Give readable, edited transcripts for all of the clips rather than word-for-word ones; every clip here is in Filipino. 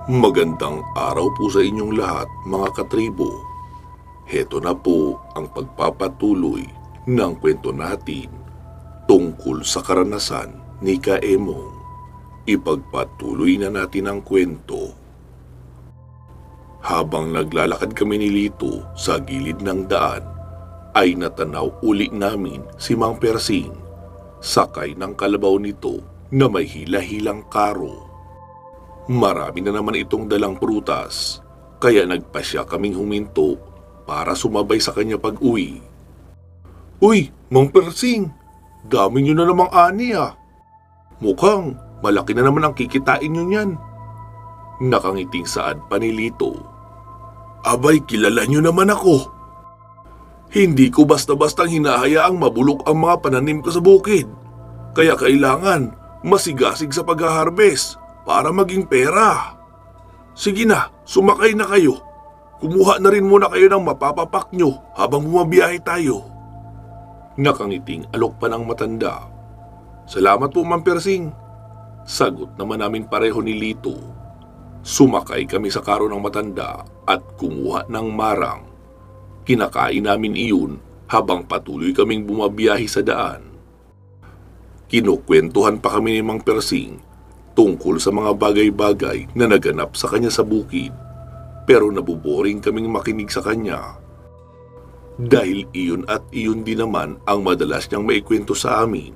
Magandang araw po sa inyong lahat, mga katribo. Heto na po ang pagpapatuloy ng kwento natin tungkol sa karanasan ni Kaemong. Ipagpatuloy na natin ang kwento. Habang naglalakad kami ni Lito sa gilid ng daan, ay natanaw uli namin si Mang Persing, sakay ng kalabaw nito na may hila-hilang karo. Marami na naman itong dalang prutas, kaya nagpasya kaming huminto para sumabay sa kanya pag-uwi. "Uy, Mang Persing, dami nyo na namang ani ah. Mukhang malaki na naman ang kikitain nyo niyan." Nakangiting saad pa ni Lito. "Abay, kilala nyo naman ako. Hindi ko basta-bastang hinahayaang mabulok ang mga pananim ko sa bukid. Kaya kailangan masigasig sa pag-harvest para maging pera. Sige na, sumakay na kayo. Kumuha na rin muna kayo ng mapapapak nyo habang bumabiyahe tayo." Nakangiting alok pa ng matanda. "Salamat po, Mang Persing." Sagot naman namin pareho ni Lito. Sumakay kami sa karo ng matanda at kumuha ng marang. Kinakain namin iyon habang patuloy kaming bumabiyahe sa daan. Kinukwentuhan pa kami ni Mang Persing tungkol sa mga bagay-bagay na naganap sa kanya sa bukid, pero nabuboring kaming makinig sa kanya. Dahil iyon at iyon din naman ang madalas niyang maikwento sa amin,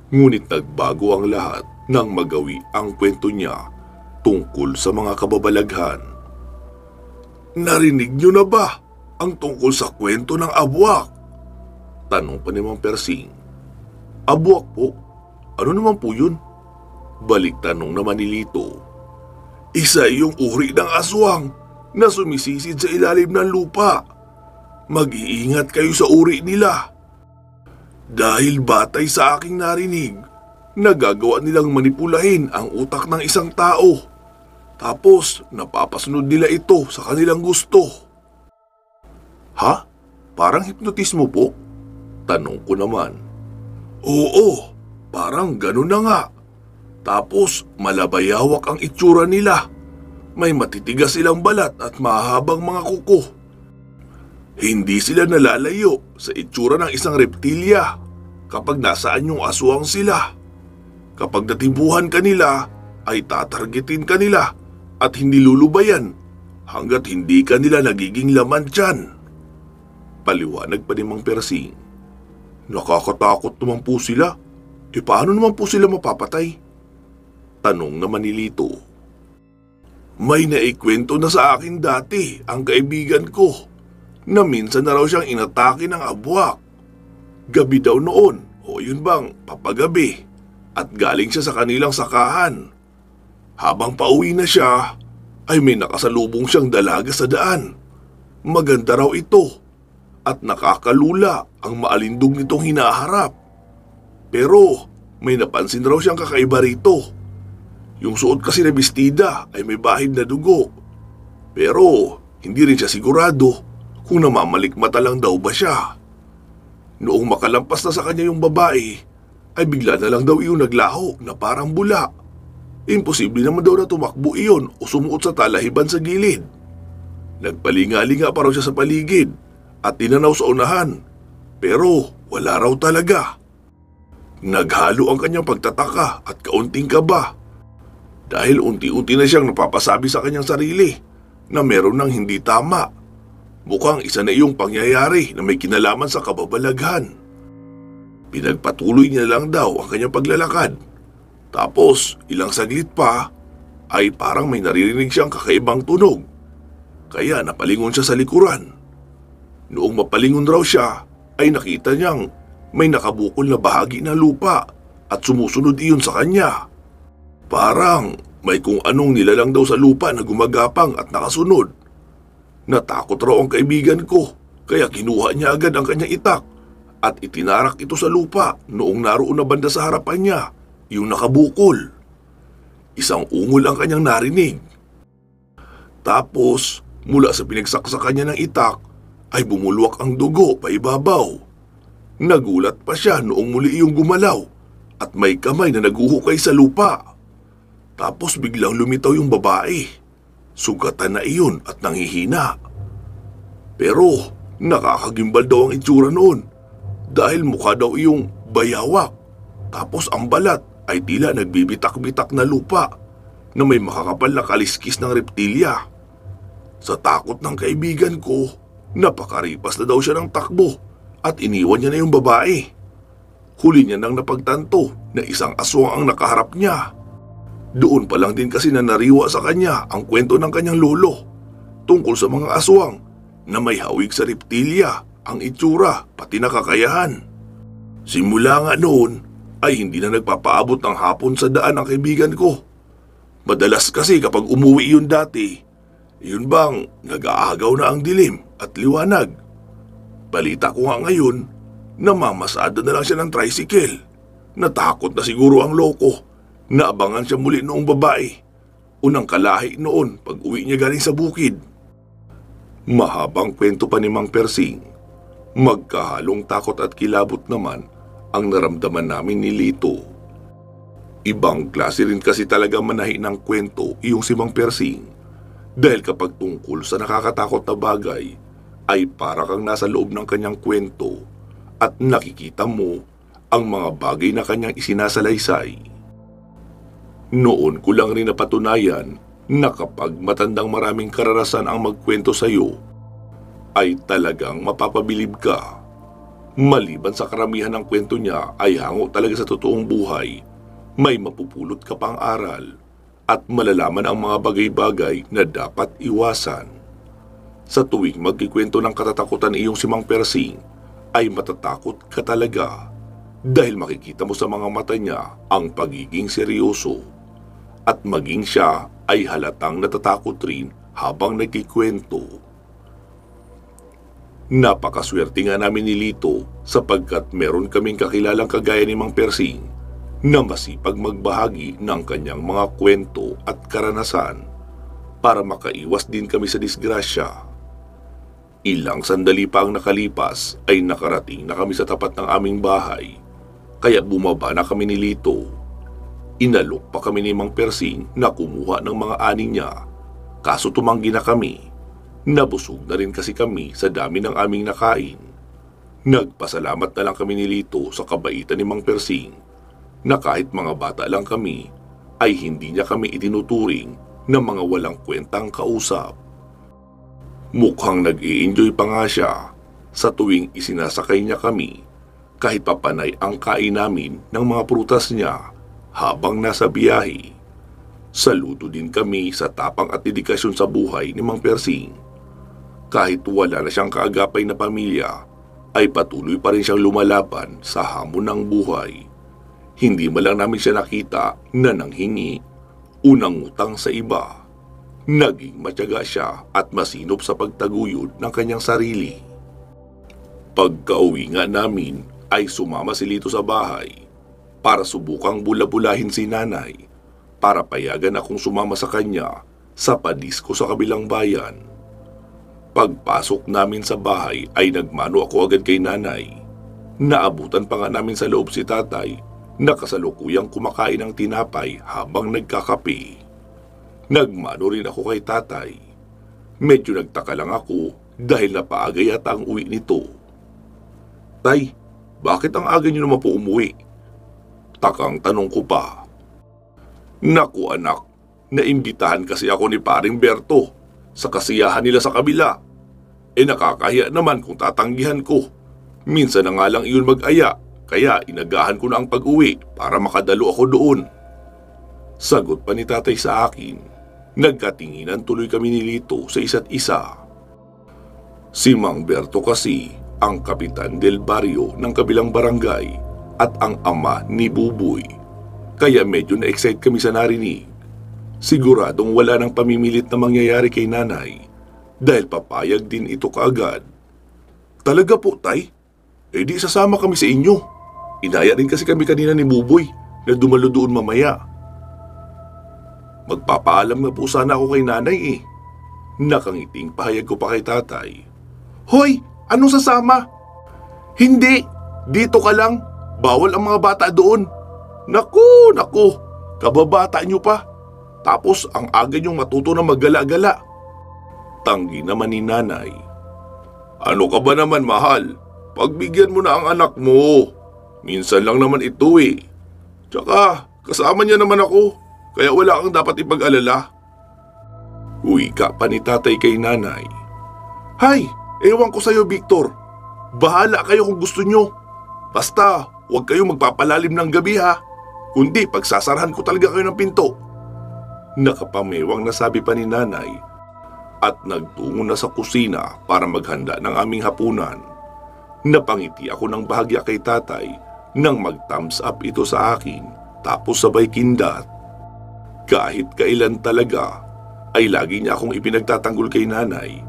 ngunit nagbago ang lahat nang magawi ang kwento niya tungkol sa mga kababalaghan. "Narinig niyo na ba ang tungkol sa kwento ng abwak?" Tanong pa ni Mang Persing. "Abwak po? Ano naman po yun?" Balik tanong naman ni Lito. "Isa yung uri ng aswang na sumisisid sa ilalim ng lupa. Mag-iingat kayo sa uri nila. Dahil batay sa aking narinig, nagagawa nilang manipulahin ang utak ng isang tao. Tapos napapasunod nila ito sa kanilang gusto." "Ha? Parang hipnotismo po?" Tanong ko naman. "Oo, parang ganun na nga. Tapos malabayawak ang itsura nila. May matitigas silang balat at mahabang mga kuko. Hindi sila nalalayo sa itsura ng isang reptilya kapag nasaan yung aswang sila. Kapag natibuhan kanila, ay tatargetin kanila at hindi lulubayan hanggat hindi kanila nagiging laman tiyan." Paliwanag pa ni Mang Persing. "Nakakatakot naman po sila. Paano naman po sila mapapatay?" Tanong naman ni Lito. "May naikwento na sa akin dati ang kaibigan ko na minsan na raw siyang inatake ng abwak. Gabi daw noon, o yun bang papagabi, at galing siya sa kanilang sakahan. Habang pauwi na siya, ay may nakasalubong siyang dalaga sa daan. Maganda raw ito at nakakalula ang maalindog nitong hinaharap. Pero may napansin raw siyang kakaiba rito. Yung suot kasi na bestida ay may bahid na dugo. Pero hindi rin siya sigurado kung namamalikmata lang daw ba siya. Noong makalampas na sa kanya yung babae, ay bigla na lang daw iyon naglaho na parang bula. Imposible naman daw na tumakbo iyon o sumuot sa talahiban sa gilid. Nagpalinga-linga pa raw siya sa paligid at tinanaw sa unahan, pero wala raw talaga. Naghalo ang kanyang pagtataka at kaunting kaba. Dahil unti-unti na siyang napapasabi sa kanyang sarili na meron ng hindi tama. Mukhang isa na iyong pangyayari na may kinalaman sa kababalaghan. Pinagpatuloy niya lang daw ang kanyang paglalakad. Tapos ilang saglit pa ay parang may naririnig siyang kakaibang tunog. Kaya napalingon siya sa likuran. Noong mapalingon raw siya ay nakita niyang may nakabukol na bahagi ng lupa at sumusunod iyon sa kanya. Parang may kung anong nilalang daw sa lupa na gumagapang at nakasunod. Natakot raw ang kaibigan ko, kaya kinuha niya agad ang kanyang itak at itinarak ito sa lupa noong naroon na banda sa harapan niya, yung nakabukol. Isang ungol ang kanyang narinig. Tapos, mula sa pinagsaksakan niya ng itak, ay bumulwak ang dugo pa ibabaw. Nagulat pa siya noong muli iyong gumalaw at may kamay na naguhukay sa lupa. Tapos biglang lumitaw yung babae. sugatan na iyon at nanghihina. Pero nakakagimbal daw ang itsura noon dahil mukha daw iyong bayawak. Tapos ang balat ay tila nagbibitak-bitak na lupa na may makakapal na kaliskis ng reptilya. Sa takot ng kaibigan ko, napakaripas na daw siya ng takbo at iniwan niya na yung babae. Huli niya nang napagtanto na isang aswang ang nakaharap niya. Doon pa lang din kasi na nariwa sa kanya ang kwento ng kanyang lolo tungkol sa mga aswang na may hawig sa reptilya, ang itsura, pati na kakayahan. Simula nga noon ay hindi na nagpapaabot ng hapon sa daan ang kaibigan ko. Madalas kasi kapag umuwi yun dati, yun bang nag-aagaw na ang dilim at liwanag. Balita ko nga ngayon, namamasada na lang siya ng tricycle. Natakot na siguro ang loko. Naabangan siya muli noong babae. Unang kalahi noon pag uwi niya galing sa bukid. Mahabang kwento pa ni Mang Persing. Magkahalong takot at kilabot naman ang naramdaman namin ni Lito. Ibang klase rin kasi talaga manahi ng kwento iyong si Mang Persing. Dahil kapag tungkol sa nakakatakot na bagay, ay para kang nasa loob ng kanyang kwento at nakikita mo ang mga bagay na kanyang isinasalaysay. Noon ko lang rin napatunayan na kapag matandang maraming karanasan ang magkwento sa iyo, ay talagang mapapabilib ka. Maliban sa karamihan ng kwento niya ay hango talaga sa totoong buhay, may mapupulot ka pang aral at malalaman ang mga bagay-bagay na dapat iwasan. Sa tuwing magkikwento ng katatakutan iyong si Mang Persing, ay matatakot ka talaga dahil makikita mo sa mga mata niya ang pagiging seryoso. At maging siya ay halatang natatakot rin habang nagkikwento. Napakaswerte nga namin ni Lito sapagkat meron kaming kakilalang kagaya ni Mang Persing na masipag magbahagi ng kanyang mga kwento at karanasan para makaiwas din kami sa disgrasya. Ilang sandali pa ang nakalipas ay nakarating na kami sa tapat ng aming bahay, kaya bumaba na kami ni Lito. Inalok pa kami ni Mang Persing na kumuha ng mga ani niya, kaso tumanggi na kami. Nabusog na rin kasi kami sa dami ng aming nakain. Nagpasalamat na lang kami ni Lito sa kabaitan ni Mang Persing na kahit mga bata lang kami ay hindi niya kami itinuturing na mga walang kwentang kausap. Mukhang nag-i-enjoy pa nga siya sa tuwing isinasakay niya kami kahit papanay ang kain namin ng mga prutas niya habang nasa biyahe. Saludo din kami sa tapang at dedikasyon sa buhay ni Mang Persing. Kahit wala na siyang kaagapay na pamilya, ay patuloy pa rin siyang lumalaban sa hamon ng buhay. Hindi man lang namin siya nakita na nanghingi, unang utang sa iba. Naging matyaga siya at masinop sa pagtaguyod ng kanyang sarili. Pagka-uwi nga namin ay sumama si Lito sa bahay para subukang bula-bulahin si nanay para payagan akong sumama sa kanya sa padisko sa kabilang bayan. Pagpasok namin sa bahay ay nagmano ako agad kay nanay. Naabutan pa nga namin sa loob si tatay na kasalukuyang kumakain ng tinapay habang nagkakape. Nagmano rin ako kay tatay. Medyo nagtaka lang ako dahil napaaga yata ang uwi nito. Tay, bakit ang aga niyo naman po umuwi? Takang tanong ko pa. Naku anak, naimbitahan kasi ako ni Paring Berto sa kasiyahan nila sa kabila. Nakakahiya naman kung tatanggihan ko. Minsan na nga lang iyon mag-aya, kaya inagahan ko na ang pag-uwi para makadalo ako doon. Sagot pa ni tatay sa akin. Nagkatinginan tuloy kami ni Lito sa isa't isa. Si Mang Berto kasi ang kapitan del barrio ng kabilang barangay at ang ama ni Buboy. Kaya medyo na-excite kami sa narinig. Siguradong wala nang pamimilit na mangyayari kay nanay dahil papayag din ito kaagad. Talaga po, tay? Di sasama kami sa inyo. Inaya rin kasi kami kanina ni Buboy na dumalo doon mamaya. Magpapaalam na po sana ako kay nanay eh. Nakangiting pahayag ko pa kay tatay. Hoy! Anong sasama? Hindi! Dito ka lang. Bawal ang mga bata doon. Naku! Kababata nyo pa. Tapos ang aga niyong matuto na maggala-gala. Tanggi naman ni nanay. Ano ka ba naman, mahal? Pagbigyan mo na ang anak mo. Minsan lang naman ito eh. Tsaka kasama niya naman ako, kaya wala kang dapat ipag-alala. Wika pa ni tatay kay nanay. Hay, ewan ko sa'yo, Victor. Bahala kayo kung gusto nyo. Basta, huwag kayong magpapalalim ng gabi ha. Kundi pagsasarahan ko talaga kayo ng pinto. Nakapamewang nasabi pa ni nanay at nagtungo na sa kusina para maghanda ng aming hapunan. Napangiti ako ng bahagya kay tatay nang mag-thumbs up ito sa akin tapos sabay kindat. Kahit kailan talaga ay lagi niya akong ipinagtatanggol kay nanay.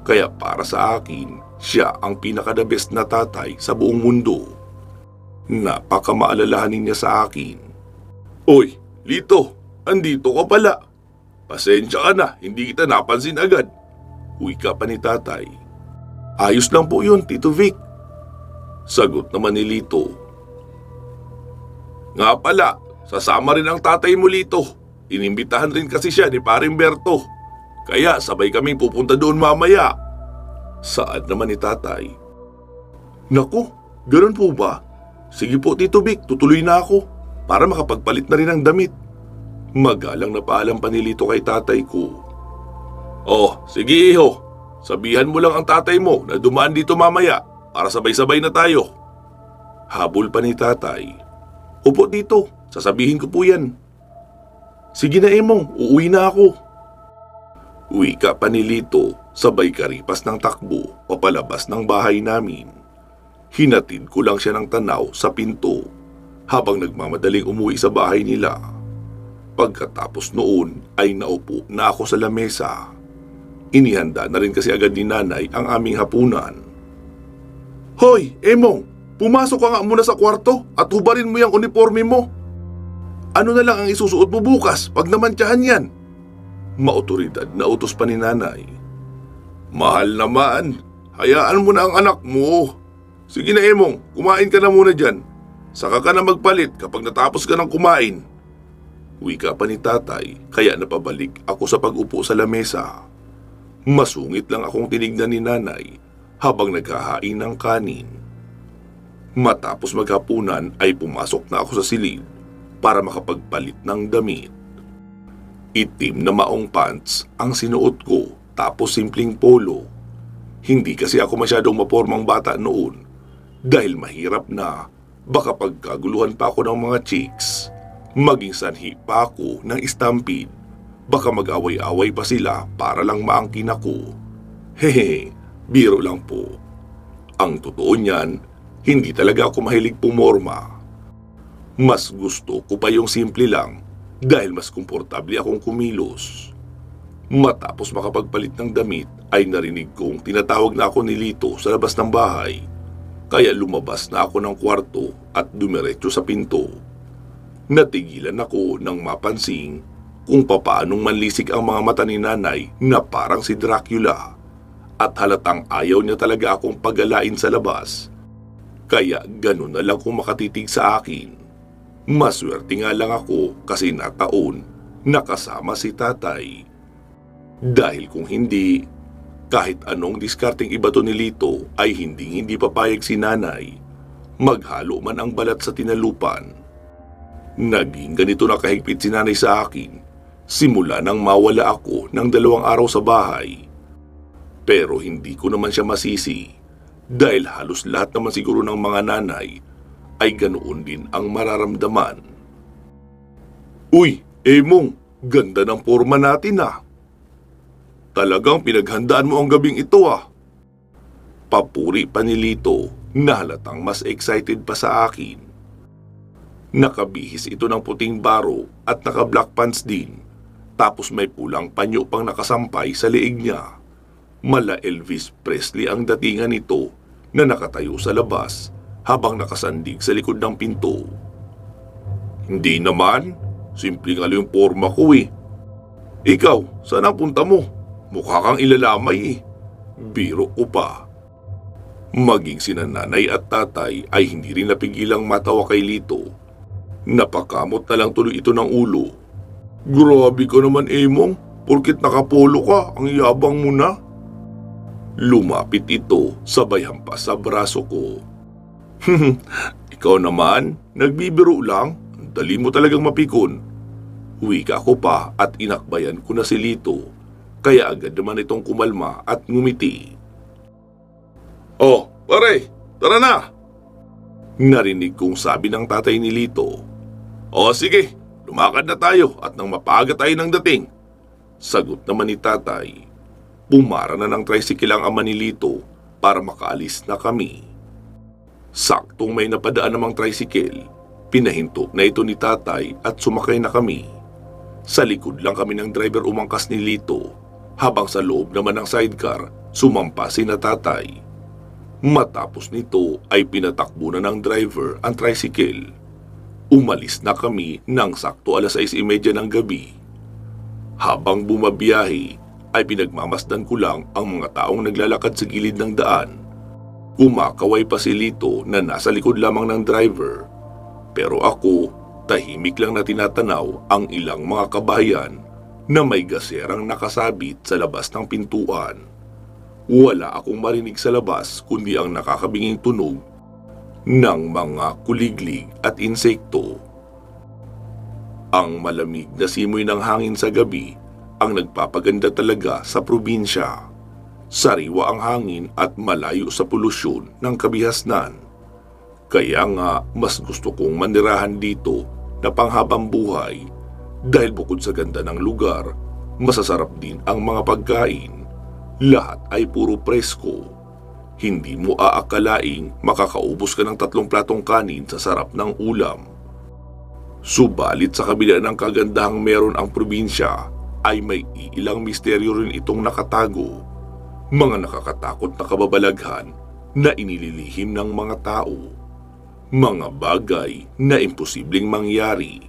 Kaya para sa akin, siya ang pinaka-the best na tatay sa buong mundo. Napakamaalalahanin niya sa akin. Oy, Lito, andito ka pala. Pasensya ka na, hindi kita napansin agad. Wika pa ni tatay. Ayos lang po yun, Tito Vic. Sagot naman ni Lito. Nga pala, sasama rin ang tatay mo, Lito. Inimbitahan rin kasi siya ni Paring Berto. Kaya sabay kaming pupunta doon mamaya. Saad naman ni tatay. Naku, ganun po ba? Sige po, Tito Vic, tutuloy na ako para makapagpalit na rin ng damit. Magalang na paalam pa ni Lito kay tatay ko. Oh, sige iho. Sabihan mo lang ang tatay mo na dumaan dito mamaya para sabay-sabay na tayo. Habol pa ni tatay. Opo, Tito, sasabihin ko po yan. Sige na, Emong, uuwi na ako. Wika pa ni Lito, sabay karipas ng takbo papalabas ng bahay namin. Hinatid ko lang siya ng tanaw sa pinto habang nagmamadaling umuwi sa bahay nila. Pagkatapos noon ay naupo na ako sa lamesa. Inihanda na rin kasi agad ni nanay ang aming hapunan. Hoy, Emong, pumasok ka nga muna sa kwarto at hubarin mo yung uniforme mo. Ano na lang ang isusuot mo bukas pag namantyahan yan? Maotoridad na utos pa ni nanay. Mahal naman, hayaan mo na ang anak mo. Sige na, Emong, kumain ka na muna dyan. Saka ka na magpalit kapag natapos ka ng kumain. Wika pa ni tatay, kaya napabalik ako sa pag-upo sa lamesa. Masungit lang akong tinignan ni nanay habang naghahain ng kanin. Matapos maghapunan ay pumasok na ako sa silid para makapagpalit ng damit. Itim na maong pants ang sinuot ko tapos simpleng polo. Hindi kasi ako masyadong mapormang bata noon dahil mahirap na baka pagkaguluhan pa ako ng mga chicks. Maging sanhi pa ako ng stampede. Baka mag-away-away pa sila para lang maangkin ako. Hehe, biro lang po. Ang totoo niyan, hindi talaga ako mahilig pumorma. Mas gusto ko pa yung simple lang dahil mas komportable akong kumilos. Matapos makapagpalit ng damit ay narinig kong tinatawag na ako ni Lito sa labas ng bahay. Kaya lumabas na ako ng kwarto at dumiretso sa pinto. Natigilan ako nang mapansin kung papaanong manlisik ang mga mata ni nanay na parang si Dracula at halatang ayaw niya talaga akong pagalain sa labas. Kaya ganun na lang kung makatitig sa akin. Maswerte nga lang ako kasi nataon nakasama si tatay. Dahil kung hindi, kahit anong diskarteng ibato ni Lito ay hindi papayag si nanay. Maghalo man ang balat sa tinalupan. Naging ganito na kahigpit si nanay sa akin simula nang mawala ako ng 2 araw sa bahay. Pero hindi ko naman siya masisi dahil halos lahat naman siguro ng mga nanay ay ganoon din ang mararamdaman. Uy, Emong, ganda ng forma natin ah. Talagang pinaghandaan mo ang gabing ito ah. Papuri pa ni Lito na halatang mas excited pa sa akin. Nakabihis ito ng puting baro at naka-black pants din. Tapos may pulang panyo pang nakasampay sa leeg niya. Mala Elvis Presley ang datingan nito na nakatayo sa labas habang nakasandig sa likod ng pinto. Hindi naman, simple nga lang yung forma ko eh. Ikaw, saan ang punta mo? Mukha kang ilalamay eh. Biro ko pa. Maging sina nanay at tatay ay hindi rin napigilang matawa kay Lito. Napakamot na lang tuloy ito ng ulo. Grabe ka naman, Emong. Porkit nakapolo ka, ang yabang mo na. Lumapit ito sabay hampas sa braso ko. Ikaw naman, nagbibiro lang. Dali mo talagang mapikon. Wika ko pa at inakbayan ko na si Lito. Kaya agad naman itong kumalma at ngumiti. Oh, pare, tara na! Narinig kong sabi ng tatay ni Lito. O sige, lumakad na tayo at nang mapaga tayo ng dating. Sagot naman ni tatay. Pumara na ng tricycle ang ama ni Lito para makaalis na kami. Saktong may napadaan namang tricycle, pinahinto na ito ni tatay at sumakay na kami. Sa likod lang kami ng driver umangkas ni Lito, habang sa loob naman ng sidecar, sumampa si na tatay. Matapos nito ay pinatakbo na ng driver ang tricycle. Umalis na kami nang sakto 6:30 ng gabi. Habang bumabiyahe, ay pinagmamasdan ko lang ang mga taong naglalakad sa gilid ng daan. Kumakaway pa si Lito na nasa likod lamang ng driver. Pero ako, tahimik lang na tinatanaw ang ilang mga kabayan na may gaserang nakasabit sa labas ng pintuan. Wala akong marinig sa labas kundi ang nakakabinging tunog ng mga kuliglig at insekto. Ang malamig na simoy ng hangin sa gabi ang nagpapaganda talaga sa probinsya. Sariwa ang hangin at malayo sa polusyon ng kabihasnan. Kaya nga mas gusto kong manirahan dito na panghabang buhay dahil bukod sa ganda ng lugar, masasarap din ang mga pagkain. Lahat ay puro presko. Hindi mo aakalaing makakaubos ka ng 3 platong kanin sa sarap ng ulam. Subalit sa kabila ng kagandahang meron ang probinsya, ay may ilang misteryo rin itong nakatago. Mga nakakatakot na kababalaghan na inililihim ng mga tao. Mga bagay na imposibleng mangyari.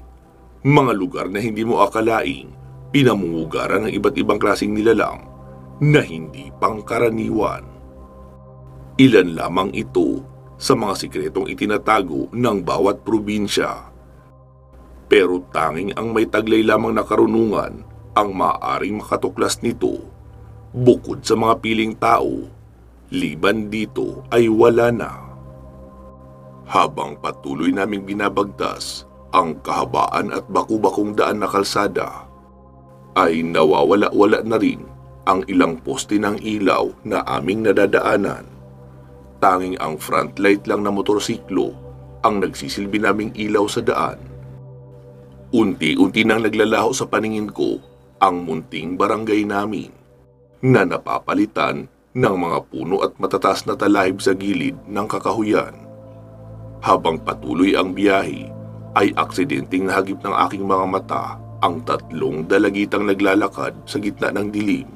Mga lugar na hindi mo akalaing pinamumugaran ng iba't ibang klaseng nilalang na hindi pangkaraniwan. Ilan lamang ito sa mga sikretong itinatago ng bawat probinsya. Pero tanging ang may taglay lamang na karunungan ang maaaring makatuklas nito. Bukod sa mga piling tao, liban dito ay wala na. Habang patuloy naming binabagtas ang kahabaan at baku-bakong daan na kalsada, ay nawawala-wala na rin ang ilang poste ng ilaw na aming nadadaanan. Tanging ang front light lang na motorsiklo ang nagsisilbi naming ilaw sa daan. Unti-unti nang naglalaho sa paningin ko ang munting barangay namin na napapalitan ng mga puno at matataas na talahib sa gilid ng kakahuyan. Habang patuloy ang biyahe, ay aksidenteng nahagip ng aking mga mata ang 3 dalagitang naglalakad sa gitna ng dilim.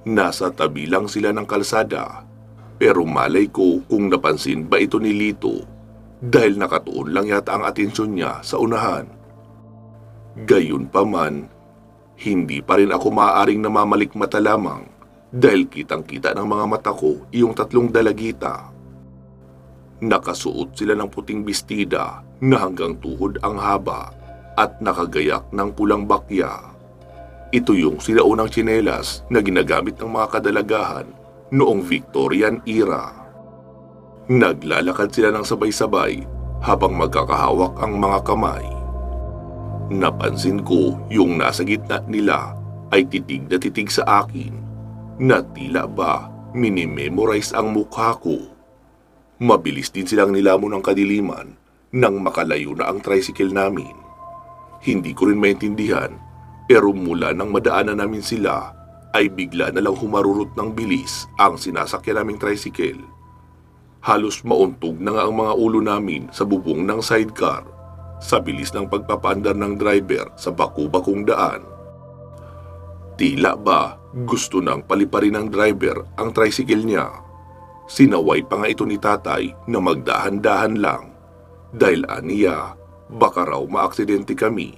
Nasa tabi lang sila ng kalsada, pero malay ko kung napansin ba ito ni Lito dahil nakatuon lang yata ang atensyon niya sa unahan. Gayunpaman, hindi pa rin ako maaaring namamalikmata lamang dahil kitang-kita ng mga mata ko iyong 3 dalagita. Nakasuot sila ng puting bestida na hanggang tuhod ang haba at nakagayak ng pulang bakya. Ito yung sinaunang tsinelas na ginagamit ng mga kadalagahan noong Victorian era. Naglalakad sila ng sabay-sabay habang magkakahawak ang mga kamay. Napansin ko yung nasa gitna nila ay titig na titig sa akin na tila ba minimemorize ang mukha ko. Mabilis din silang nilamon ng kadiliman nang makalayo na ang tricycle namin. Hindi ko rin maintindihan pero mula nang madaanan namin sila ay bigla na lang humarurot ng bilis ang sinasakyan naming tricycle. Halos mauntog na nga ang mga ulo namin sa bubong ng sidecar sa bilis ng pagpapaandar ng driver sa baku-bakong daan. Tila ba gusto nang paliparin ng driver ang tricycle niya. Sinaway pa nga ito ni tatay na magdahan-dahan lang dahil aniya baka raw maaksidente kami,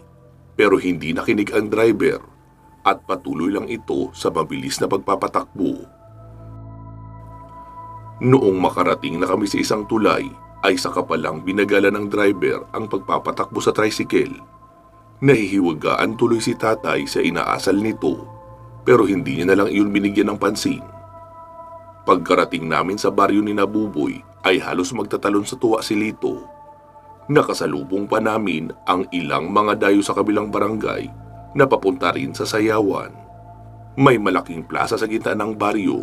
pero hindi nakinig ang driver at patuloy lang ito sa mabilis na pagpapatakbo. Noong makarating na kami sa isang tulay ay saka palang binagala ng driver ang pagpapatakbo sa tricycle. Nahihiwagaan tuloy si tatay sa inaasal nito, pero hindi niya na lang iyon binigyan ng pansin. Pagkarating namin sa baryo ni Nabuboy ay halos magtatalon sa tuwa si Lito. Nakasalubong pa namin ang ilang mga dayo sa kabilang barangay na papunta rin sa sayawan. May malaking plaza sa gitna ng baryo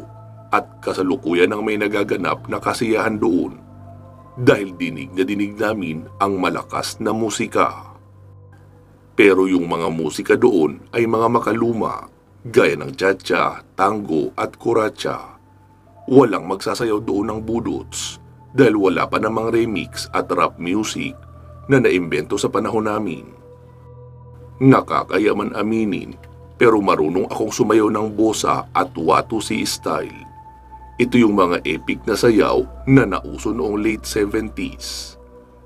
at kasalukuyan ang may nagaganap na kasiyahan doon dahil dinig na dinig namin ang malakas na musika. Pero yung mga musika doon ay mga makaluma gaya ng cha-cha, tango at kuratsa. Walang magsasayaw doon ng budots dahil wala pa namang remix at rap music na naimbento sa panahon namin. Nakakaya man aminin pero marunong akong sumayaw ng bossa at watusi style. Ito yung mga epic na sayaw na nauso noong late 70s.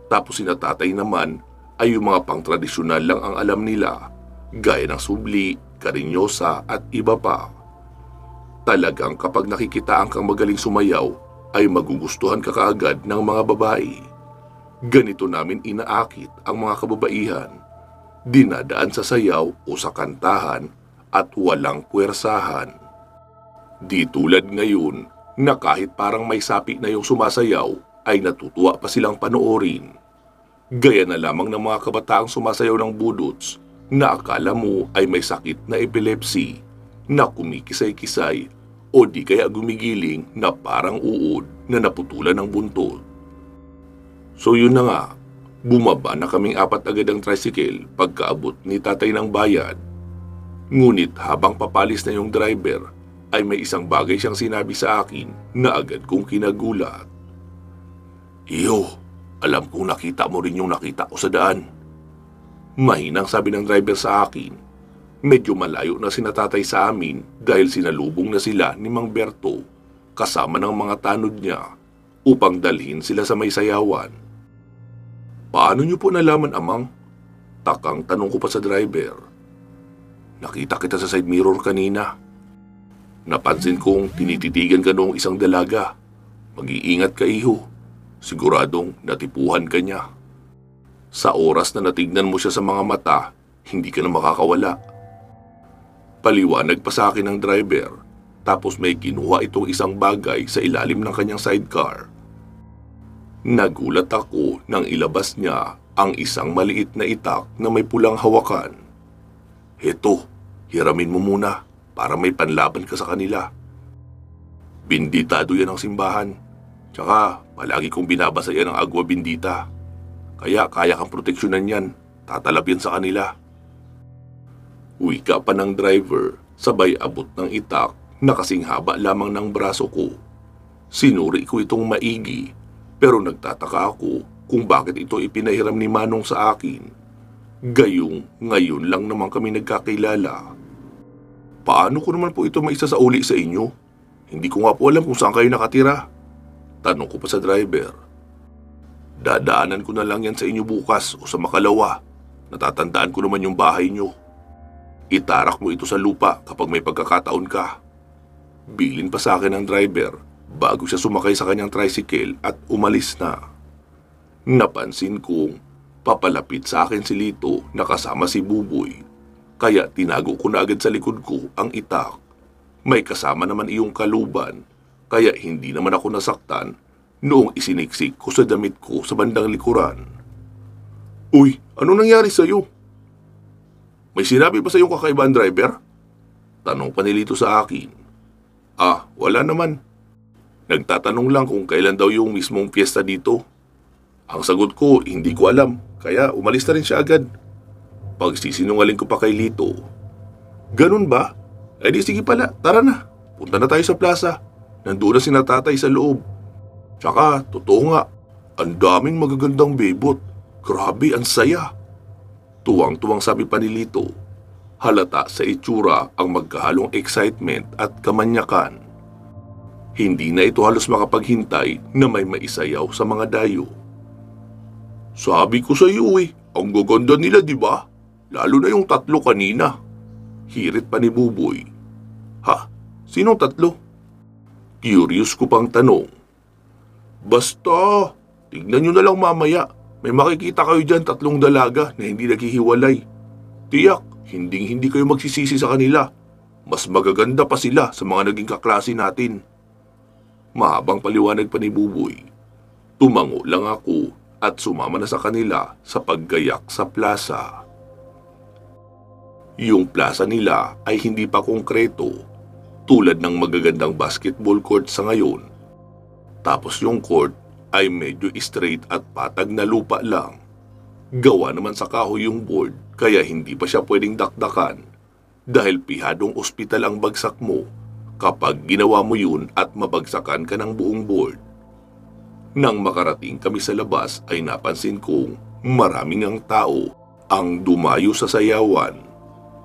Tapos sina tatay naman ay yung mga pang-tradisyonal lang ang alam nila gaya ng subli, karinyosa at iba pa. Talagang kapag nakikitaan kang magaling sumayaw ay magugustuhan ka kaagad ng mga babae. Ganito namin inaakit ang mga kababaihan, dinadaan sa sayaw o sa kantahan at walang puwersahan. Di tulad ngayon na kahit parang may sapi na yung sumasayaw ay natutuwa pa silang panoorin. Gaya na lamang ng mga kabataang sumasayaw ng budots na akala mo ay may sakit na epilepsy na kumikisay-kisay o di kaya gumigiling na parang uod na naputulan ng buntot. So yun na nga, bumaba na kaming apat agad ang tricycle pagkaabot ni tatay ng bayad. Ngunit habang papalis na yung driver ay may isang bagay siyang sinabi sa akin na agad kong kinagulat. Iyo, alam kong nakita mo rin yung nakita ko sa daan. Mahinang sabi ng driver sa akin. Medyo malayo na sinatatay sa amin dahil sinalubong na sila ni Mang Berto kasama ng mga tanod niya upang dalhin sila sa may sayawan. Paano niyo po nalaman, Amang? Takang tanong ko pa sa driver. Nakita kita sa side mirror kanina. Napansin kong tinititigan ka noong isang dalaga. Mag-iingat ka, iho. Siguradong natipuhan ka niya. Sa oras na natignan mo siya sa mga mata, hindi ka na makakawala. Paliwanag pa sa akin ng driver, tapos may kinuha itong isang bagay sa ilalim ng kanyang sidecar. Nagulat ako nang ilabas niya ang isang maliit na itak na may pulang hawakan. Heto, hiramin mo muna para may panlaban ka sa kanila. Binditado yan ang simbahan, tsaka palagi kong binabasa yan ng agwa bindita. Kaya kaya kang proteksyonan yan, tatalab yan sa kanila. Wika pa ng driver, sabay abot ng itak na kasing haba lamang ng braso ko. Sinuri ko itong maigi, pero nagtataka ako kung bakit ito ipinahiram ni Manong sa akin. Gayong ngayon lang naman kami nagkakilala. Paano ko naman po ito maisa sa uli sa inyo? Hindi ko nga po alam kung saan kayo nakatira. Tanong ko pa sa driver. Dadaanan ko na lang yan sa inyo bukas o sa Makalawa. Natatandaan ko naman yung bahay nyo. Itarak mo ito sa lupa kapag may pagkakataon ka. Bilin pa sa akin ng driver bago siya sumakay sa kanyang tricycle at umalis na. Napansin kong papalapit sa akin si Lito na kasama si Buboy. Kaya tinago ko na agad sa likod ko ang itak. May kasama naman iyong kaluban, kaya hindi naman ako nasaktan noong isiniksik ko sa damit ko sa bandang likuran. Uy, ano nangyari sa'yo? May sinabi ba sa'yong kakaibang driver? Tanong pa ni Lito sa akin. Wala naman. Nagtatanong lang kung kailan daw yung mismong piyesta dito. Ang sagot ko, hindi ko alam, kaya umalis na rin siya agad. Pagsisinungaling ko pa kay Lito. Ganun ba? Di sige pala, tara na. Punta na tayo sa plaza. Nandun na si Natatay sa loob. Tsaka, totoo nga, ang daming magagandang bebot. Grabe, ang saya. Tuwang-tuwang sabi pa ni Lito. Halata sa itsura ang magkahalong excitement at kamanyakan. Hindi na ito halos makapaghintay na may maisayaw sa mga dayo. Sabi ko sa iyo ang gaganda nila, di ba? Lalo na yung tatlo kanina. Hirit pa ni Buboy. Ha? Sinong tatlo? Curious ko pang tanong. Basta, tignan nyo na lang mamaya. May makikita kayo dyan 3 dalaga na hindi naghihiwalay. Tiyak, hindi kayo magsisisi sa kanila. Mas magaganda pa sila sa mga naging kaklase natin. Mahabang paliwanag pa ni Buboy. Tumango lang ako at sumama na sa kanila sa paggayak sa plaza. Yung plaza nila ay hindi pa konkreto, tulad ng magagandang basketball court sa ngayon. Tapos yung court ay medyo straight at patag na lupa lang. Gawa naman sa kahoy yung board kaya hindi pa siya pwedeng dakdakan dahil pihadong ospital ang bagsak mo kapag ginawa mo yun at mabagsakan ka ng buong board. Nang makarating kami sa labas ay napansin kong maraming ang tao ang dumayo sa sayawan.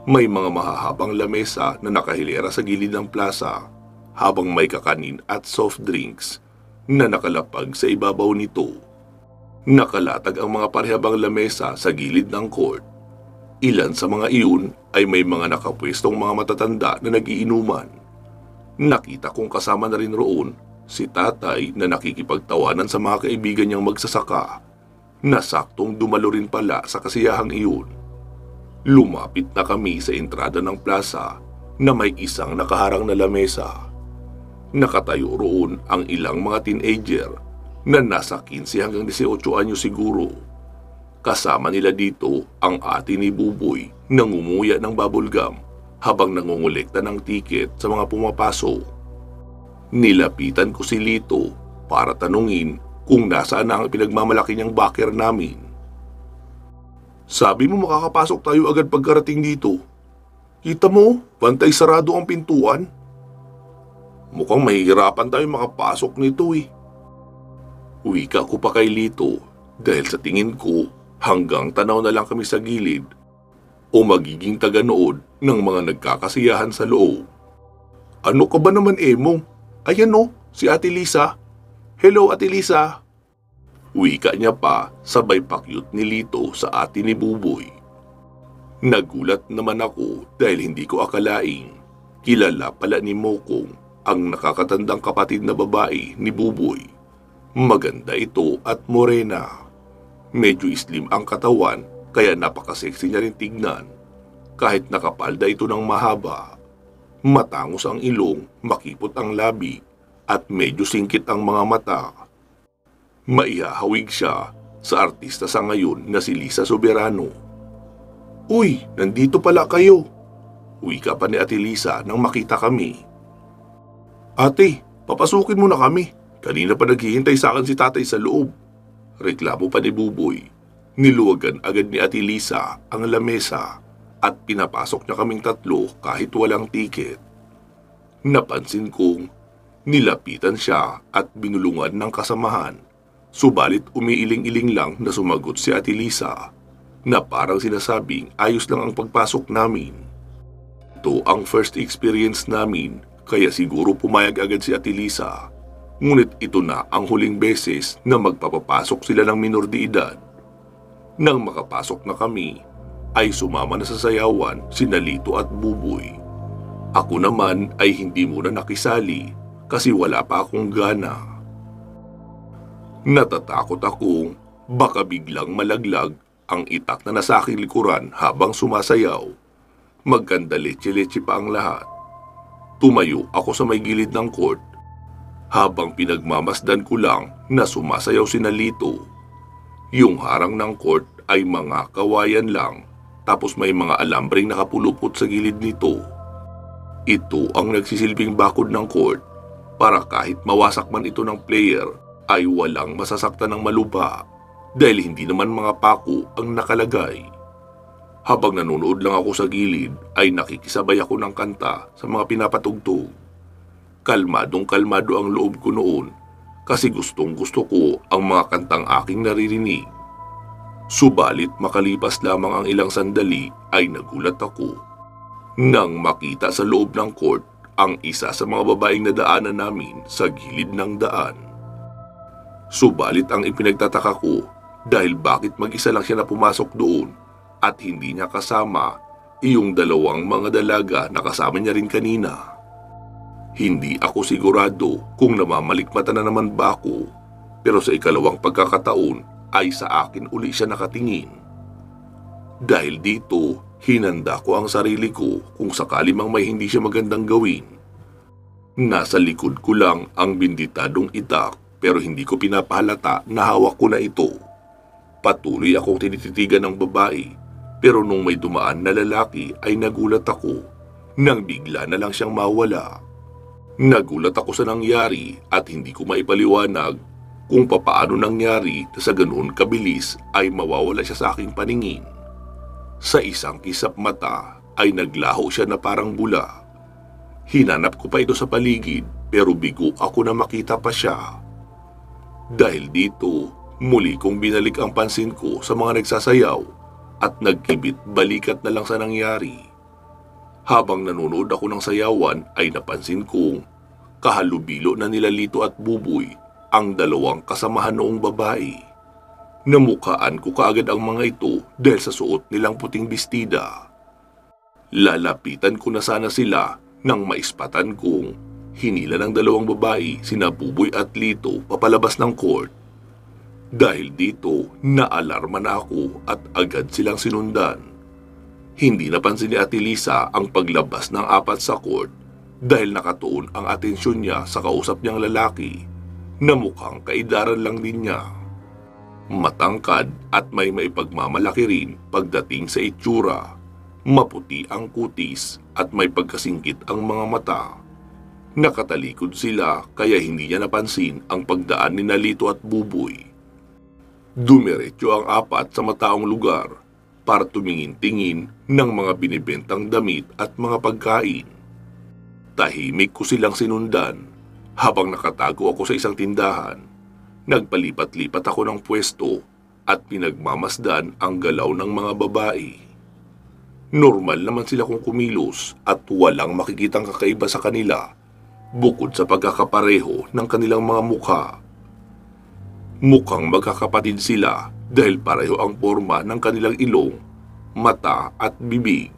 May mga mahahabang lamesa na nakahilera sa gilid ng plaza habang may kakanin at soft drinks na nakalapag sa ibabaw nito. Nakalatag ang mga parehabang lamesa sa gilid ng court. Ilan sa mga iyon ay may mga nakapwestong mga matatanda na nagiinuman. Nakita kong kasama na rin roon si tatay na nakikipagtawanan sa mga kaibigan niyang magsasaka na saktong dumalo rin pala sa kasiyahang iyon. Lumapit na kami sa entrada ng plaza na may isang nakaharang na lamesa. Nakatayo roon ang ilang mga teenager na nasa 15 hanggang 18 anyo siguro. Kasama nila dito ang ate ni Buboy na ngumuya ng bubblegum habang nangungulekta ng tiket sa mga pumapasok. Nilapitan ko si Lito para tanungin kung nasaan na ang pinagmamalaki niyang backer namin. Sabi mo makakapasok tayo agad pagkarating dito. Kita mo, bantay sarado ang pintuan. Mukhang mahihirapan tayo makapasok nito eh. Wika ko pa kay Lito dahil sa tingin ko hanggang tanaw na lang kami sa gilid o magiging taganood ng mga nagkakasiyahan sa loob. Ano ka ba naman, Emong? Ayan o, si Ate Lisa. Hello, Ate Lisa. Wika niya pa sabay pakyut ni Lito sa ate ni Buboy. Nagulat naman ako dahil hindi ko akalaing kilala pala ni Mokong ang nakakatandang kapatid na babae ni Buboy. Maganda ito at morena. Medyo slim ang katawan kaya napaka-sexy niya rin tignan. Kahit nakapalda ito ng mahaba. Matangos ang ilong, makipot ang labi at medyo singkit ang mga mata. Maihahawig siya sa artista sa ngayon na si Lisa Soberano. Uy, nandito pala kayo. Wika pa ni Ate Lisa nang makita kami. Ate, papasukin mo na kami. Kanina pa naghihintay sa akin si tatay sa loob. Reklamo pa ni Buboy. Niluwagan agad ni Ate Lisa ang lamesa at pinapasok niya kaming tatlo kahit walang tiket. Napansin kong nilapitan siya at binulungan ng kasamahan. Subalit umiiling-iling lang na sumagot si Ate Lisa na parang sinasabing ayos lang ang pagpasok namin. Ito ang first experience namin kaya siguro pumayag agad si Ate Lisa. Ngunit ito na ang huling beses na magpapapasok sila ng minor de edad. Nang makapasok na kami, ay sumama na sa sayawan sina Lito at Buboy. Ako naman ay hindi muna nakisali kasi wala pa akong gana. Natatakot akong baka biglang malaglag ang itak na nasa aking likuran habang sumasayaw. Magkanda leche-leche pa ang lahat. Tumayo ako sa may gilid ng court habang pinagmamasdan ko lang na sumasayaw sina Lito. Yung harang ng court ay mga kawayan lang tapos may mga alambring nakapulupot sa gilid nito. Ito ang nagsisilbing bakod ng court para kahit mawasak man ito ng player ay walang masasaktan ng malupa dahil hindi naman mga pako ang nakalagay. Habang nanonood lang ako sa gilid ay nakikisabay ako ng kanta sa mga pinapatugtog. Kalmadong kalmado ang loob ko noon kasi gustong gusto ko ang mga kantang aking naririnig. Subalit makalipas lamang ang ilang sandali ay nagulat ako nang makita sa loob ng court ang isa sa mga babaeng nadaanan namin sa gilid ng daan. Subalit ang ipinagtataka ko dahil bakit mag-isa lang siya na pumasok doon at hindi niya kasama iyong dalawang mga dalaga na kasama niya rin kanina. Hindi ako sigurado kung namamalikmata na naman ba ako pero sa ikalawang pagkakataon ay sa akin uli siya nakatingin. Dahil dito Hinanda ko ang sarili ko kung sakali mang may hindi siya magandang gawin. Nasa likod ko lang ang binditadong itak pero hindi ko pinapahalata na hawak ko na ito. Patuloy akong tinititigan ng babae pero nung may dumaan na lalaki ay nagulat ako nang bigla na lang siyang mawala. Nagulat ako sa nangyari at hindi ko maipaliwanag kung papaano nangyari na sa ganoon kabilis ay mawawala siya sa aking paningin. Sa isang kisap mata ay naglaho siya na parang bula. Hinanap ko pa ito sa paligid pero bigo ako na makita pa siya. Dahil dito, muli kong binalik ang pansin ko sa mga nagsasayaw at nagkibit balikat na lang sa nangyari. Habang nanonood ako ng sayawan ay napansin kong kahalubilo na nila Lito at Buboy ang dalawang kasamahan noong babae. Namukhaan ko kaagad ang mga ito dahil sa suot nilang puting bestida. Lalapitan ko na sana sila nang maispatan kong hinila ng dalawang babae sina Buboy at Lito papalabas ng court. Dahil dito, naalarma na ako at agad silang sinundan. Hindi napansin ni Ate Lisa ang paglabas ng apat sa court dahil nakatuon ang atensyon niya sa kausap niyang lalaki na mukhang kaidaran lang din niya. Matangkad at may maipagmamalaki rin pagdating sa itsura. Maputi ang kutis at may pagkasingkit ang mga mata. Nakatalikod sila kaya hindi niya napansin ang pagdaan ni Lito at Buboy. Dumiretso ang apat sa mataong lugar para tumingin-tingin ng mga binibentang damit at mga pagkain. Tahimik ko silang sinundan habang nakatago ako sa isang tindahan. Nagpalipat-lipat ako ng pwesto at pinagmamasdan ang galaw ng mga babae. Normal naman sila kung kumilos at walang makikitang kakaiba sa kanila bukod sa pagkakapareho ng kanilang mga mukha. Mukhang magkakapatid sila dahil pareho ang forma ng kanilang ilong, mata at bibig.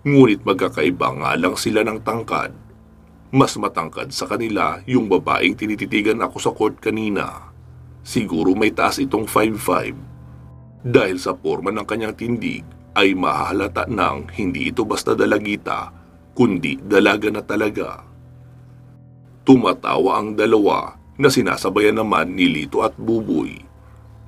Ngunit magkakaiba nga lang sila ng tangkad. Mas matangkad sa kanila yung babaeng tinititigan ako sa court kanina. Siguro may taas itong 5'5". Dahil sa forma ng kanyang tindig ay mahahalata nang hindi ito basta dalagita, kundi dalaga na talaga. Tumatawa ang dalawa na sinasabayan naman ni Lito at Buboy.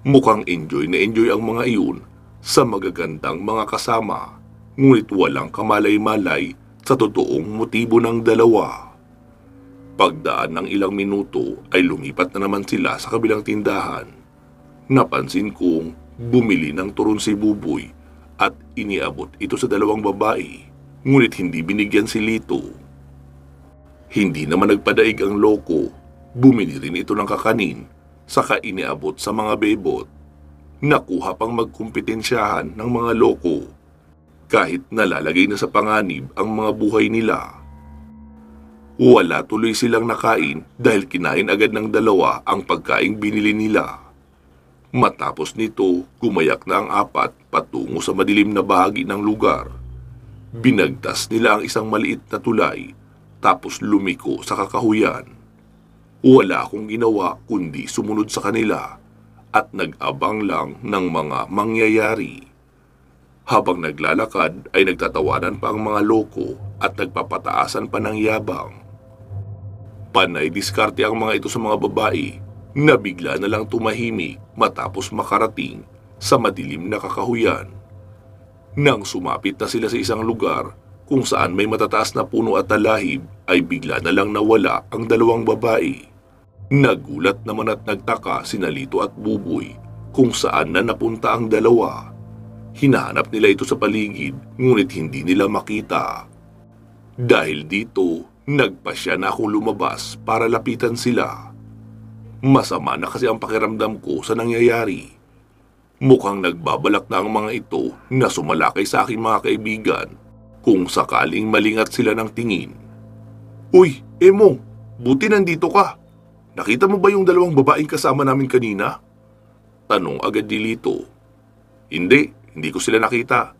Mukhang enjoy na enjoy ang mga iyon sa magagandang mga kasama, ngunit walang kamalay-malay sa totoong motibo ng dalawa. Pagdaan ng ilang minuto ay lumipat na naman sila sa kabilang tindahan. Napansin kong bumili ng turon si Buboy at iniabot ito sa dalawang babae, ngunit hindi binigyan si Lito. Hindi naman nagpadaig ang loko, bumili rin ito ng kakanin, saka iniabot sa mga bebot. Nakuha pang magkumpetensyahan ng mga loko, kahit nalalagay na sa panganib ang mga buhay nila. Wala tuloy silang nakain dahil kinain agad ng dalawa ang pagkaing binili nila. Matapos nito, gumayak na ang apat patungo sa madilim na bahagi ng lugar. Binagtas nila ang isang maliit na tulay, tapos lumiko sa kakahuyan. Wala akong ginawa kundi sumunod sa kanila at nag-abang lang ng mga mangyayari. Habang naglalakad ay nagtatawanan pa ang mga loko at nagpapataasan pa ng yabang. Panay diskarte ang mga ito sa mga babae na bigla na lang tumahimik matapos makarating sa madilim na kakahuyan. Nang sumapit na sila sa isang lugar kung saan may matataas na puno at talahib ay bigla na lang nawala ang dalawang babae. Nagulat naman at nagtaka sina Lito at Buboy kung saan na napunta ang dalawa. Hinahanap nila ito sa paligid ngunit hindi nila makita. Dahil dito, nagpasya na akong lumabas para lapitan sila. Masama na kasi ang pakiramdam ko sa nangyayari. Mukhang nagbabalak na ang mga ito na sumalakay sa aking mga kaibigan kung sakaling malingat sila ng tingin. Uy, Emong, buti nandito ka. Nakita mo ba yung dalawang babaeng kasama namin kanina? Tanong agad ni Lito. Hindi ko sila nakita.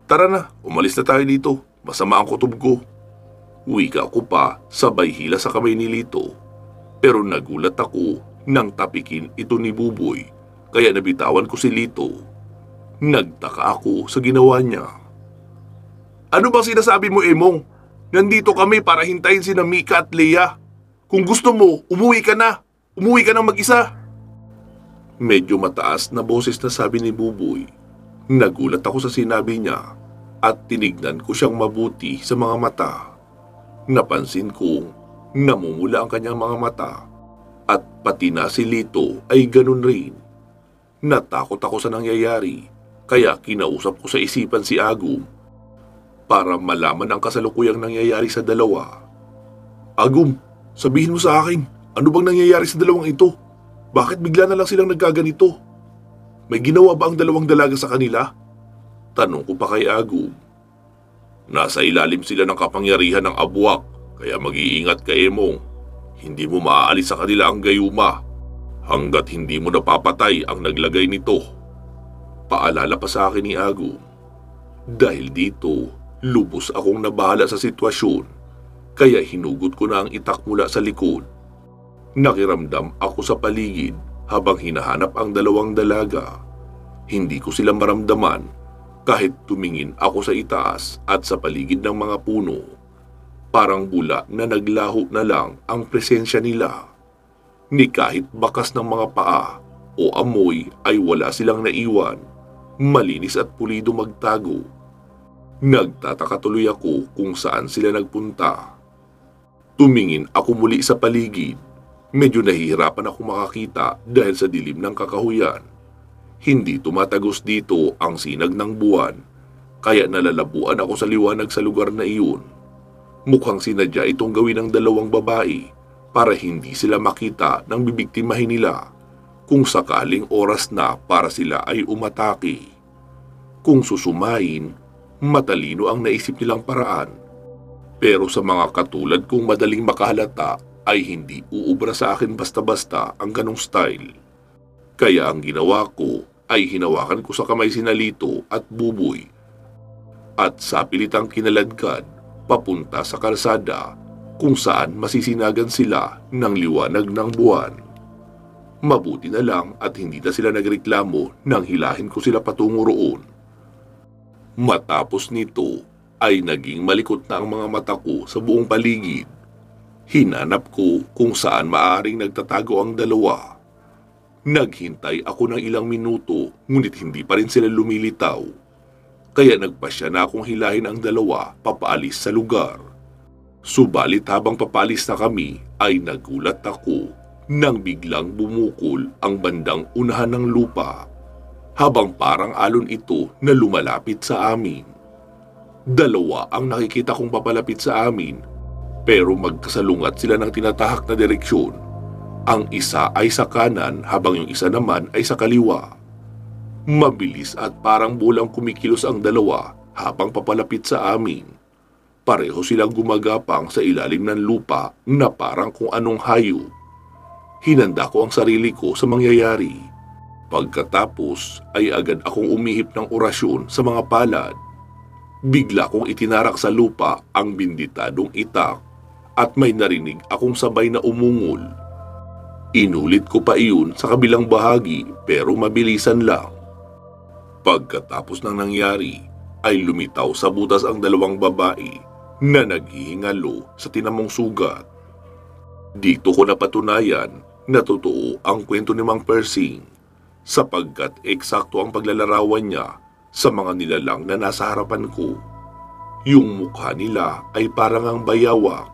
Tara na, umalis na tayo dito. Masama ang kutob ko. Wika ko pa sabay hila sa kamay ni Lito. Pero nagulat ako nang tapikin ito ni Buboy, kaya nabitawan ko si Lito. Nagtaka ako sa ginawa niya. Ano bang sinasabi mo, Emong? Nandito kami para hintayin sina Mika at Leia. Kung gusto mo, umuwi ka na. Umuwi ka na mag-isa. Medyo mataas na boses na sabi ni Buboy. Nagulat ako sa sinabi niya at tinignan ko siyang mabuti sa mga mata. Napansin kong namumula ang kanyang mga mata at pati na si Lito ay ganun rin. Natakot ako sa nangyayari kaya kinausap ko sa isipan si Agum para malaman ang kasalukuyang nangyayari sa dalawa. Agum, sabihin mo sa akin, ano bang nangyayari sa dalawang ito? Bakit bigla na lang silang nagkaganito? May ginawa ba ang dalawang dalaga sa kanila? Tanong ko pa kay Agum. Nasa ilalim sila ng kapangyarihan ng abwak, kaya mag-iingat ka, Emong. Hindi mo maaalis sa kanila ang gayuma hanggat hindi mo napapatay ang naglagay nito. Paalala pa sa akin ni Agum. Dahil dito, lubos akong nabahala sa sitwasyon, kaya hinugot ko na ang itak mula sa likod. Nakiramdam ako sa paligid habang hinahanap ang dalawang dalaga. Hindi ko sila maramdaman kahit tumingin ako sa itaas at sa paligid ng mga puno. Parang bula na naglaho na lang ang presensya nila. Ni kahit bakas ng mga paa o amoy ay wala silang naiwan. Malinis at pulido magtago. Nagtataka tuloy ako kung saan sila nagpunta. Tumingin ako muli sa paligid. Medyo nahihirapan ako makakita dahil sa dilim ng kakahuyan. Hindi tumatagos dito ang sinag ng buwan, kaya nalalabuan ako sa liwanag sa lugar na iyon. Mukhang sinadya itong gawin ng dalawang babae para hindi sila makita ng bibiktimahin nila kung sakaling oras na para sila ay umatake. Kung susumain, matalino ang naisip nilang paraan. Pero sa mga katulad kong madaling makahalata ay hindi uubra sa akin basta-basta ang ganong style. Kaya ang ginawa ko ay hinawakan ko sa kamay sina Lito at Buboy at sa pilitang kinaladkad papunta sa kalsada kung saan masisinagan sila ng liwanag ng buwan. Mabuti na lang at hindi na sila nagreklamo nang hilahin ko sila patungo roon. Matapos nito ay naging malikot na ang mga mata ko sa buong paligid. Hinanap ko kung saan maaaring nagtatago ang dalawa. Naghintay ako ng ilang minuto ngunit hindi pa rin sila lumilitaw. Kaya nagpasya na akong hilahin ang dalawa papaalis sa lugar. Subalit habang papaalis na kami ay nagulat ako nang biglang bumukol ang bandang unahan ng lupa habang parang alon ito na lumalapit sa amin. Dalawa ang nakikita kong papalapit sa amin pero magkasalungat sila ng tinatahak na direksyon. Ang isa ay sa kanan habang yung isa naman ay sa kaliwa. Mabilis at parang bulang kumikilos ang dalawa habang papalapit sa amin. Pareho silang gumagapang sa ilalim ng lupa na parang kung anong hayop. Hinanda ko ang sarili ko sa mangyayari. Pagkatapos ay agad akong umihip ng orasyon sa mga palad. Bigla kong itinarak sa lupa ang binditadong itak at may narinig akong sabay na umungol. Inulit ko pa iyon sa kabilang bahagi pero mabilisan lang. Pagkatapos ng nangyari ay lumitaw sa butas ang dalawang babae na naghihingalo sa tinamong sugat. Dito ko napatunayan na totoo ang kwento ni Mang Persing sapagkat eksakto ang paglalarawan niya sa mga nilalang na nasa harapan ko. Yung mukha nila ay parang ang bayawak.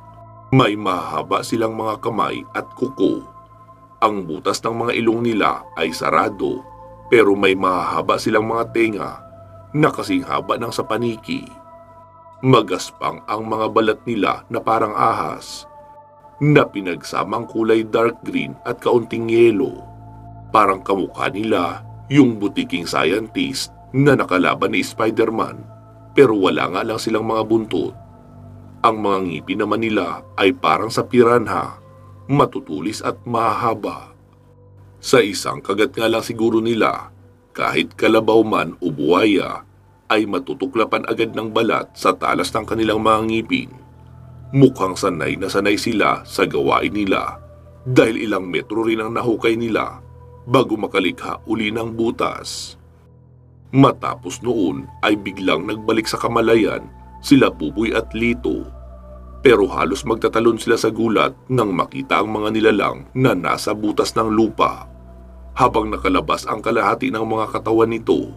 May mahaba silang mga kamay at kuko. Ang butas ng mga ilong nila ay sarado pero may mahaba silang mga tenga na kasing haba ng sa paniki. Magaspang ang mga balat nila na parang ahas na pinagsamang kulay dark green at kaunting yelo. Parang kamukha nila yung butiking scientist na nakalaban ni Spider-Man pero wala nga lang silang mga buntot. Ang mga ngipin naman nila ay parang sa piranha, matutulis at mahaba. Sa isang kagat nga lang siguro nila, kahit kalabaw man o buwaya, ay matutuklapan agad ng balat sa talas ng kanilang mga ngipin. Mukhang sanay na sanay sila sa gawain nila dahil ilang metro rin ang nahukay nila bago makalikha uli ng butas. Matapos noon ay biglang nagbalik sa kamalayan sila Pupoy at Lito. Pero halos magtatalon sila sa gulat nang makita ang mga nilalang na nasa butas ng lupa, habang nakalabas ang kalahati ng mga katawan nito.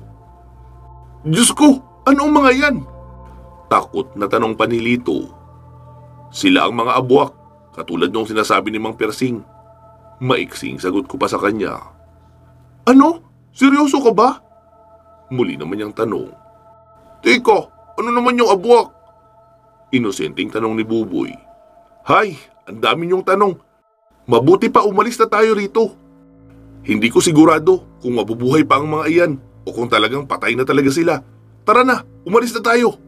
Diyos ko! Ano ang mga yan? Takot na tanong pa ni Lito. Sila ang mga abwak, katulad nung sinasabi ni Mang Persing. Maiksing sagot ko pa sa kanya. Ano? Seryoso ka ba? Muli naman niyang tanong. Teka, ano naman yung abwak? Inosenteng tanong ni Buboy. Hay, ang dami niyong tanong. Mabuti pa umalis na tayo rito. Hindi ko sigurado kung mabubuhay pa ang mga iyan o kung talagang patay na talaga sila. Tara na, umalis na tayo.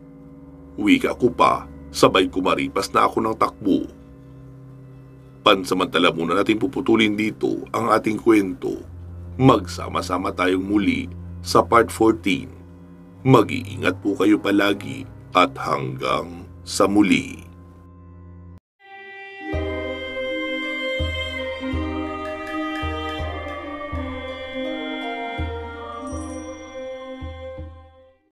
Wika ko pa, sabay kumaripas na ako ng takbo. Pansamantala muna natin puputulin dito ang ating kwento. Magsama-sama tayong muli sa part 14. Mag-iingat po kayo palagi at hanggang sa muli.